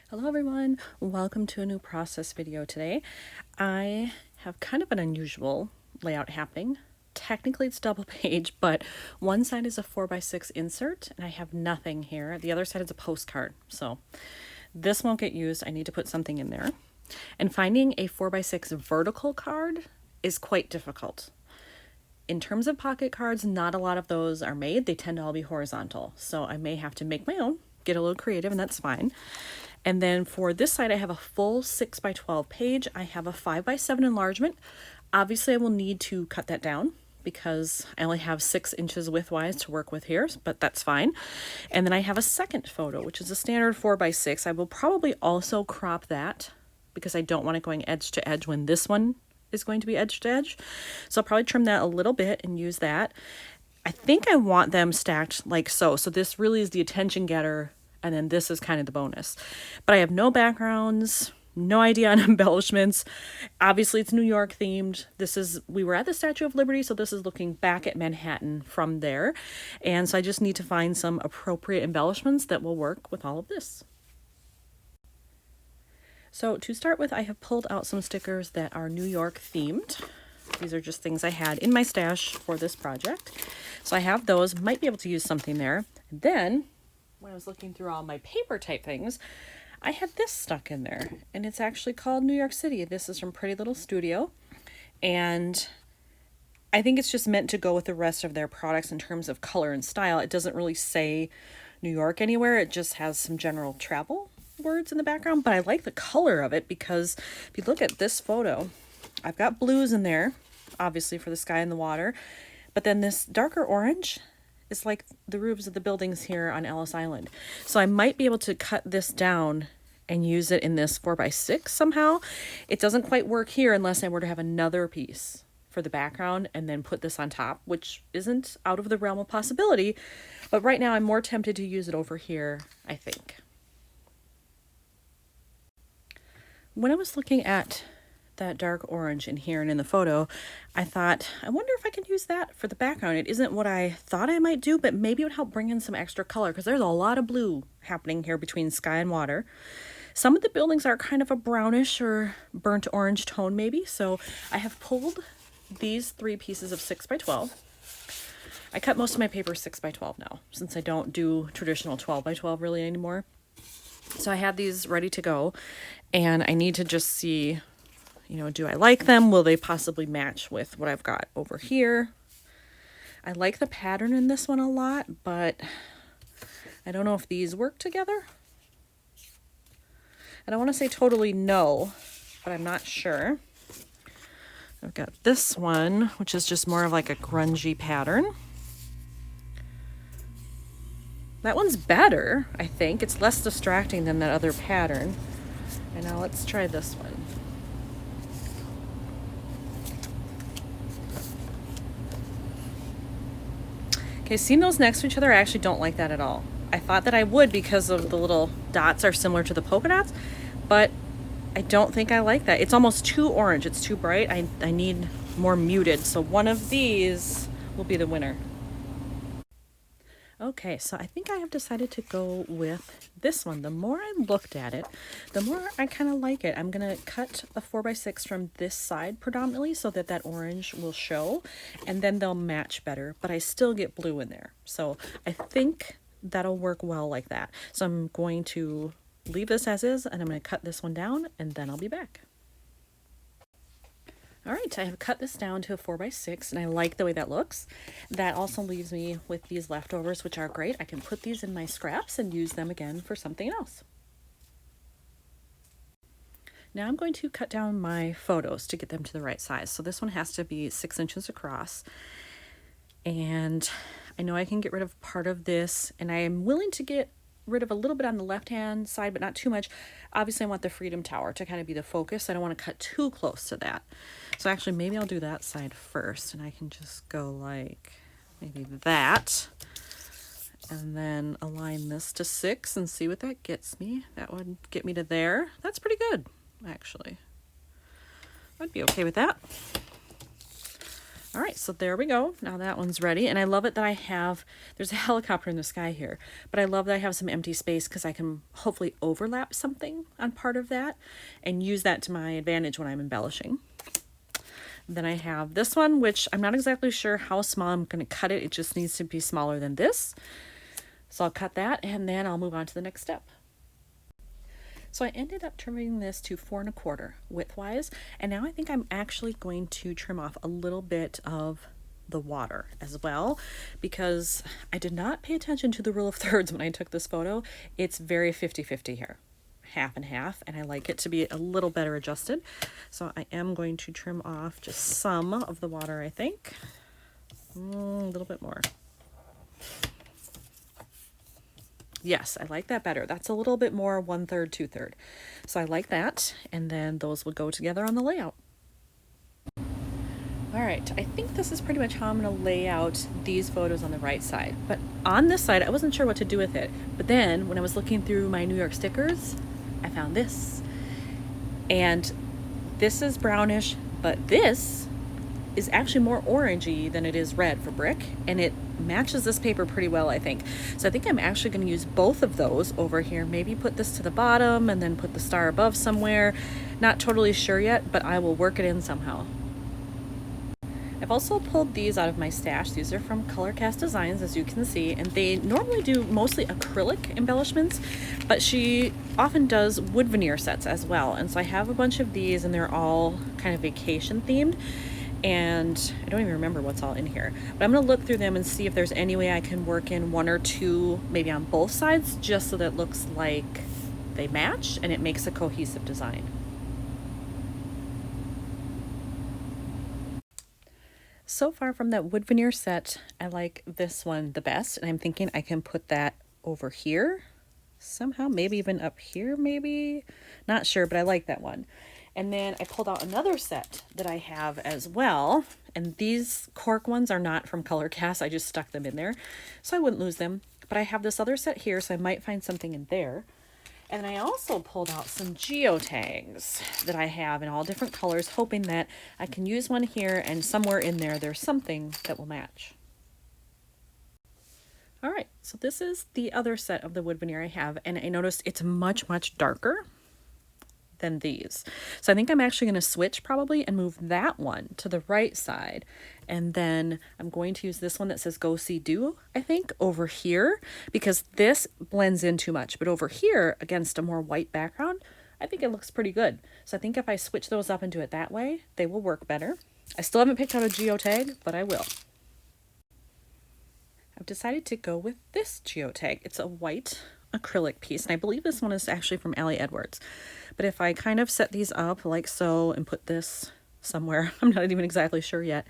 Hello everyone, welcome to a new process video today. I have kind of an unusual layout happening. Technically it's double page, but one side is a 4x6 insert and I have nothing here. The other side is a postcard. So this won't get used. I need to put something in there. And finding a 4x6 vertical card is quite difficult. In terms of pocket cards, not a lot of those are made. They tend to all be horizontal. So I may have to make my own, get a little creative, and that's fine. And then for this side, I have a full 6x12 page. I have a 5x7 enlargement. Obviously, I will need to cut that down because I only have 6 inches widthwise to work with here, but that's fine. And then I have a second photo, which is a standard 4x6. I will probably also crop that because I don't want it going edge to edge when this one is going to be edge to edge. So I'll probably trim that a little bit and use that. I think I want them stacked like so. So this really is the attention getter, and then this is kind of the bonus. But I have no backgrounds, no idea on embellishments. Obviously it's New York themed. We were at the Statue of Liberty, so this is looking back at Manhattan from there. And so I just need to find some appropriate embellishments that will work with all of this. So to start with, I have pulled out some stickers that are New York themed. These are just things I had in my stash for this project. So I have those, might be able to use something there. And then when I was looking through all my paper type things, I had this stuck in there, and it's actually called New York City. This is from Pretty Little Studio, and I think it's just meant to go with the rest of their products in terms of color and style. It doesn't really say New York anywhere. It just has some general travel words in the background, but I like the color of it because if you look at this photo, I've got blues in there, obviously for the sky and the water, but then this darker orange is like the roofs of the buildings here on Ellis Island. So I might be able to cut this down and use it in this 4x6 somehow. It doesn't quite work here unless I were to have another piece for the background and then put this on top, which isn't out of the realm of possibility. But right now I'm more tempted to use it over here, I think. When I was looking at that dark orange in here and in the photo, I thought, I wonder if I can use that for the background. It isn't what I thought I might do, but maybe it would help bring in some extra color because there's a lot of blue happening here between sky and water. Some of the buildings are kind of a brownish or burnt orange tone maybe, so I have pulled these 3 pieces of 6x12. I cut most of my paper 6x12 now since I don't do traditional 12x12 really anymore. So I have these ready to go, and I need to just see, do I like them? Will they possibly match with what I've got over here? I like the pattern in this one a lot, but I don't know if these work together. I don't want to say totally no, but I'm not sure. I've got this one, which is just more of like a grungy pattern. That one's better, I think. It's less distracting than that other pattern. And now let's try this one. Okay, seeing those next to each other, I actually don't like that at all. I thought that I would because of the little dots are similar to the polka dots, but I don't think I like that. It's almost too orange. It's too bright. I need more muted. So one of these will be the winner. Okay, so I think I have decided to go with this one. The more I looked at it, the more I kind of like it. I'm going to cut a 4x6 from this side predominantly so that that orange will show, and then they'll match better, but I still get blue in there. So I think that'll work well like that. So I'm going to leave this as is, and I'm going to cut this one down, and then I'll be back. All right, I have cut this down to a 4x6, and I like the way that looks. That also leaves me with these leftovers, which are great. I can put these in my scraps and use them again for something else. Now I'm going to cut down my photos to get them to the right size. So this one has to be 6 inches across. And I know I can get rid of part of this, and I am willing to get rid of a little bit on the left-hand side, but not too much. Obviously, I want the Freedom Tower to kind of be the focus. I don't want to cut too close to that. So actually, maybe I'll do that side first, and I can just go like maybe that, and then align this to 6 and see what that gets me. That would get me to there. That's pretty good, actually. I'd be okay with that. All right, so there we go. Now that one's ready. And I love it that there's a helicopter in the sky here, but I love that I have some empty space because I can hopefully overlap something on part of that and use that to my advantage when I'm embellishing. Then I have this one, which I'm not exactly sure how small I'm going to cut it. It just needs to be smaller than this. So I'll cut that and then I'll move on to the next step. So I ended up trimming this to 4 1/4 widthwise, and now I think I'm actually going to trim off a little bit of the water as well, because I did not pay attention to the rule of thirds when I took this photo. It's very 50-50 here, half and half, and I like it to be a little better adjusted. So I am going to trim off just some of the water, I think. A little bit more. Yes, I like that better. That's a little bit more 1/3, 2/3. So I like that. And then those will go together on the layout. All right, I think this is pretty much how I'm going to lay out these photos on the right side. But on this side, I wasn't sure what to do with it. But then when I was looking through my New York stickers, I found this. And this is brownish, but this is actually more orangey than it is red for brick, and it matches this paper pretty well, I think. So I think I'm actually going to use both of those over here. Maybe put this to the bottom and then put the star above somewhere. Not totally sure yet, but I will work it in somehow. I've also pulled these out of my stash. These are from Color Cast Designs, as you can see, and they normally do mostly acrylic embellishments, but she often does wood veneer sets as well. And so I have a bunch of these, and they're all kind of vacation themed. And I don't even remember what's all in here, but I'm going to look through them and see if there's any way I can work in 1 or 2 maybe on both sides, just so that it looks like they match and it makes a cohesive design. So far from that wood veneer set, I like this one the best, and I'm thinking I can put that over here somehow, maybe even up here, maybe, not sure, but I like that one. And then I pulled out another set that I have as well. And these Cork ones are not from Color Cast. I just stuck them in there so I wouldn't lose them. But I have this other set here, so I might find something in there. And I also pulled out some Geo Tags that I have in all different colors, hoping that I can use one here and somewhere in there there's something that will match. All right, so this is the other set of the wood veneer I have, and I noticed it's much, much darker than these. So I think I'm actually going to switch probably and move that one to the right side. And then I'm going to use this one that says Go See Do, I think, over here, because this blends in too much. But over here against a more white background, I think it looks pretty good. So I think if I switch those up and do it that way, they will work better. I still haven't picked out a Geo Tag, but I will. I've decided to go with this Geo Tag. It's a white acrylic piece, and I believe this one is actually from Allie Edwards. But if I kind of set these up like so and put this somewhere, I'm not even exactly sure yet,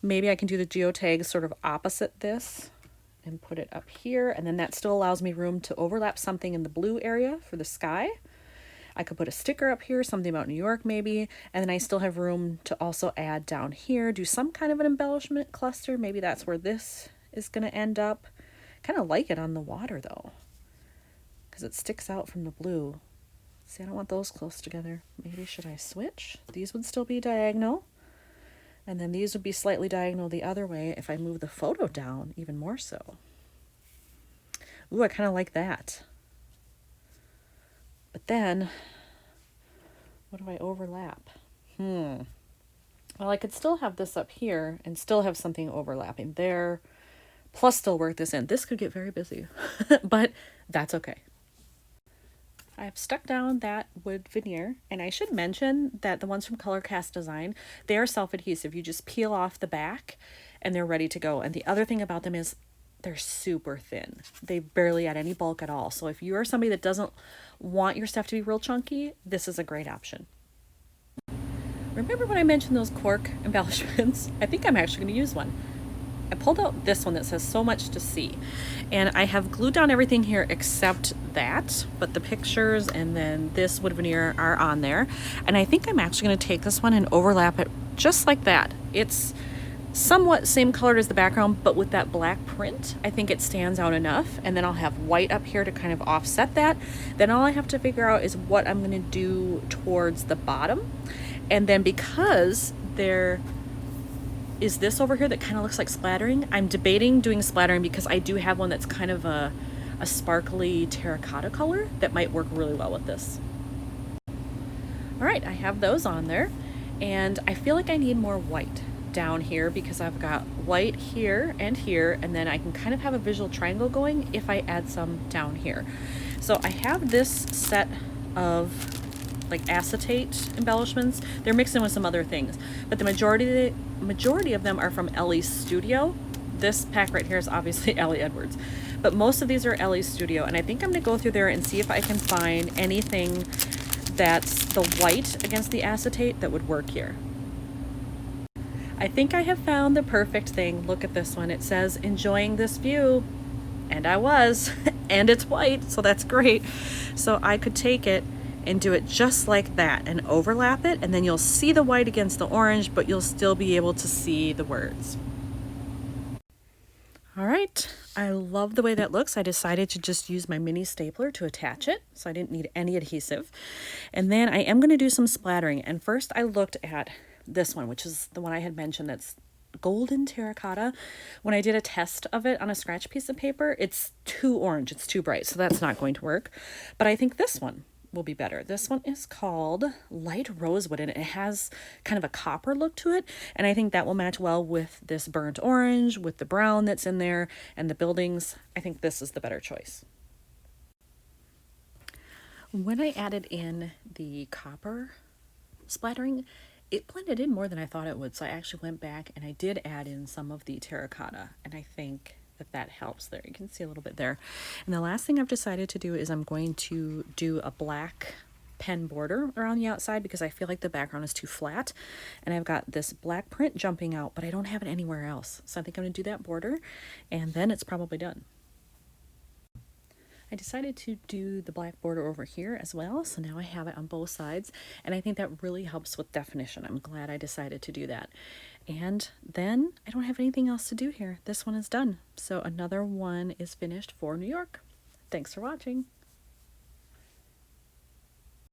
maybe I can do the Geo Tag sort of opposite this and put it up here, and then that still allows me room to overlap something in the blue area for the sky. I could put a sticker up here, something about New York maybe, and then I still have room to also add down here, do some kind of an embellishment cluster. Maybe that's where this is going to end up. Kind of like it on the water though, because it sticks out from the blue. See, I don't want those close together. Maybe should I switch? These would still be diagonal, and then these would be slightly diagonal the other way if I move the photo down even more so. Ooh, I kind of like that. But then, what do I overlap? Well, I could still have this up here and still have something overlapping there, plus still work this in. This could get very busy, but that's okay. I've stuck down that wood veneer, and I should mention that the ones from Color Cast Design, they are self-adhesive. You just peel off the back and they're ready to go. And the other thing about them is they're super thin. They barely add any bulk at all. So if you are somebody that doesn't want your stuff to be real chunky, this is a great option. Remember when I mentioned those Cork embellishments? I think I'm actually going to use one. I pulled out this one that says So Much to See, and I have glued down everything here except that, but the pictures and then this wood veneer are on there. And I think I'm actually going to take this one and overlap it just like that. It's somewhat same colored as the background, but with that black print, I think it stands out enough. And then I'll have white up here to kind of offset that. Then all I have to figure out is what I'm going to do towards the bottom. And then because they're is this over here that kind of looks like splattering. I'm debating doing splattering because I do have one that's kind of a sparkly terracotta color that might work really well with this. All right, I have those on there, and I feel like I need more white down here because I've got white here, and then I can kind of have a visual triangle going if I add some down here. So I have this set of like acetate embellishments. They're mixed in with some other things, but the majority of them are from Ellie's Studio. This pack right here is obviously Ellie Edwards, but most of these are Ellie's Studio, and I think I'm gonna go through there and see if I can find anything that's the white against the acetate that would work here. I think I have found the perfect thing. Look at this one. It says enjoying this view, and I was and it's white, so that's great. So I could take it and do it just like that and overlap it, and then you'll see the white against the orange, but you'll still be able to see the words. All right, I love the way that looks. I decided to just use my mini stapler to attach it, so I didn't need any adhesive. And then I am going to do some splattering. And first I looked at this one, which is the one I had mentioned that's golden terracotta. When I did a test of it on a scratch piece of paper, it's too orange, it's too bright, so that's not going to work. But I think this one will be better. This one is called Light Rosewood, and it has kind of a copper look to it, and I think that will match well with this burnt orange, with the brown that's in there, and the buildings. I think this is the better choice. When I added in the copper splattering, it blended in more than I thought it would, so I actually went back and I did add in some of the terracotta, and I think that helps there. You can see a little bit there. And the last thing I've decided to do is I'm going to do a black pen border around the outside because I feel like the background is too flat, and I've got this black print jumping out, but I don't have it anywhere else. So I think I'm going to do that border, and then it's probably done. I decided to do the black border over here as well, so now I have it on both sides, and I think that really helps with definition. I'm glad I decided to do that. And then I don't have anything else to do here. This one is done. So another one is finished for New York. Thanks for watching.